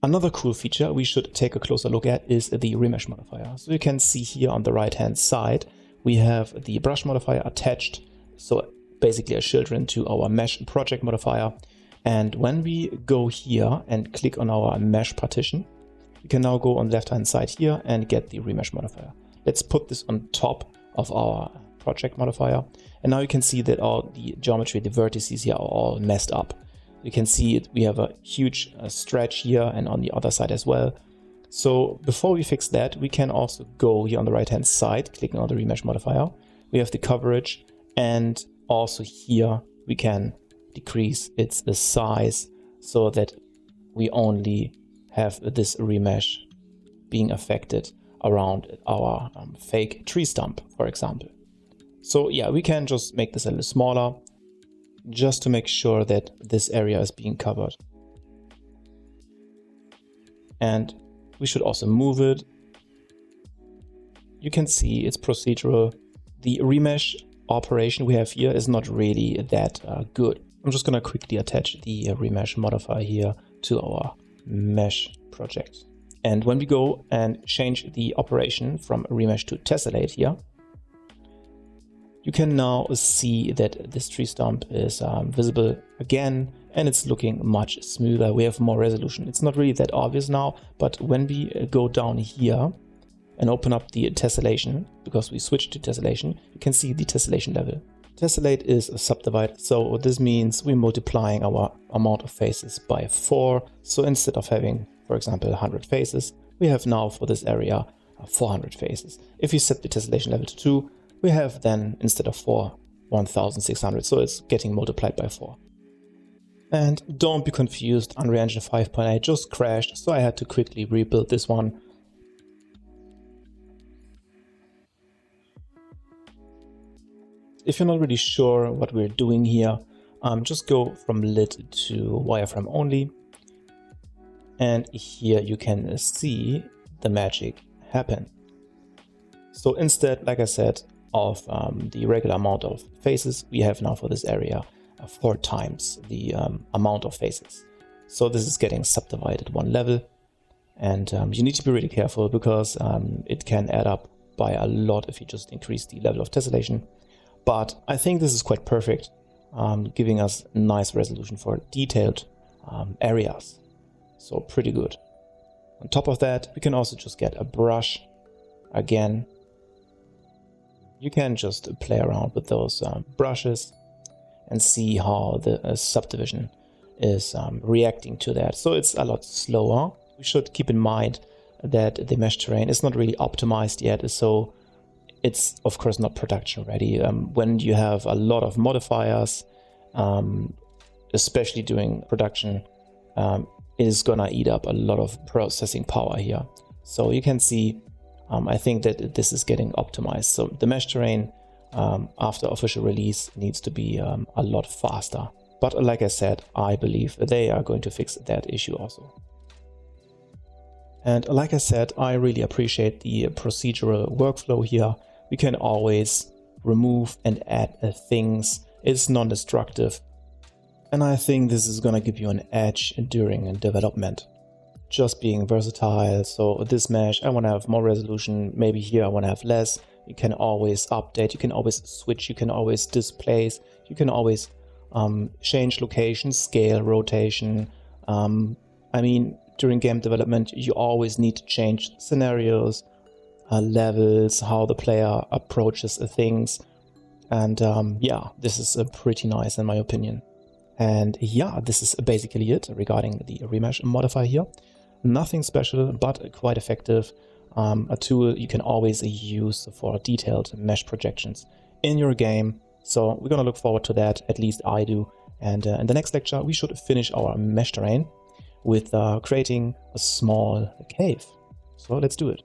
Another cool feature we should take a closer look at is the Remesh Modifier. So you can see here on the right hand side, we have the brush modifier attached. So basically a children to our mesh project modifier. And when we go here and click on our mesh partition, we can now go on the left hand side here and get the Remesh Modifier. Let's put this on top of our project modifier. And now you can see that all the geometry, the vertices here are all messed up. You can see it, we have a huge stretch here and on the other side as well. So before we fix that, we can also go here on the right hand side, clicking on the Remesh Modifier. We have the coverage, and also here we can decrease its size so that we only have this remesh being affected around our fake tree stump, for example. So yeah, we can just make this a little smaller just to make sure that this area is being covered. And we should also move it. You can see it's procedural. The remesh operation we have here is not really that good. I'm just going to quickly attach the Remesh Modifier here to our mesh project. And when we go and change the operation from remesh to tessellate here, you can now see that this tree stump is visible again, and it's looking much smoother. We have more resolution. It's not really that obvious now, but when we go down here and open up the tessellation, because we switched to tessellation, you can see the tessellation level. Tessellate is a subdivide, so this means we're multiplying our amount of faces by 4. So instead of having, for example, 100 faces, we have now for this area 400 faces. If we set the tessellation level to 2, we have then, instead of 4, 1600, so it's getting multiplied by 4. And don't be confused, Unreal Engine 5.8 just crashed, so I had to quickly rebuild this one. If you're not really sure what we're doing here, just go from lit to wireframe only. And here you can see the magic happen. So instead, like I said, of the regular amount of faces, we have now for this area 4 times the amount of faces. So this is getting subdivided one level, and you need to be really careful because it can add up by a lot if you just increase the level of tessellation. But I think this is quite perfect, giving us nice resolution for detailed areas. So pretty good. On top of that, we can also just get a brush again. You can just play around with those brushes and see how the subdivision is reacting to that. So it's a lot slower. We should keep in mind that the mesh terrain is not really optimized yet, so it's of course not production ready. When you have a lot of modifiers, especially during production, it is gonna eat up a lot of processing power here. So you can see, I think that this is getting optimized. So the mesh terrain after official release needs to be a lot faster. But like I said, I believe they are going to fix that issue also. And like I said, I really appreciate the procedural workflow here. We can always remove and add things. It's non-destructive. And I think this is going to give you an edge during development. Just being versatile. So this mesh, I want to have more resolution. Maybe here I want to have less. You can always update. You can always switch. You can always displace. You can always change location, scale, rotation. I mean, during game development, you always need to change scenarios, levels, how the player approaches things. And yeah, this is pretty nice in my opinion. And yeah, this is basically it regarding the Remesh modifier here. Nothing special, but quite effective. A tool you can always use for detailed mesh projections in your game. So we're going to look forward to that, at least I do. And in the next lecture, we should finish our mesh terrain with creating a small cave. So let's do it.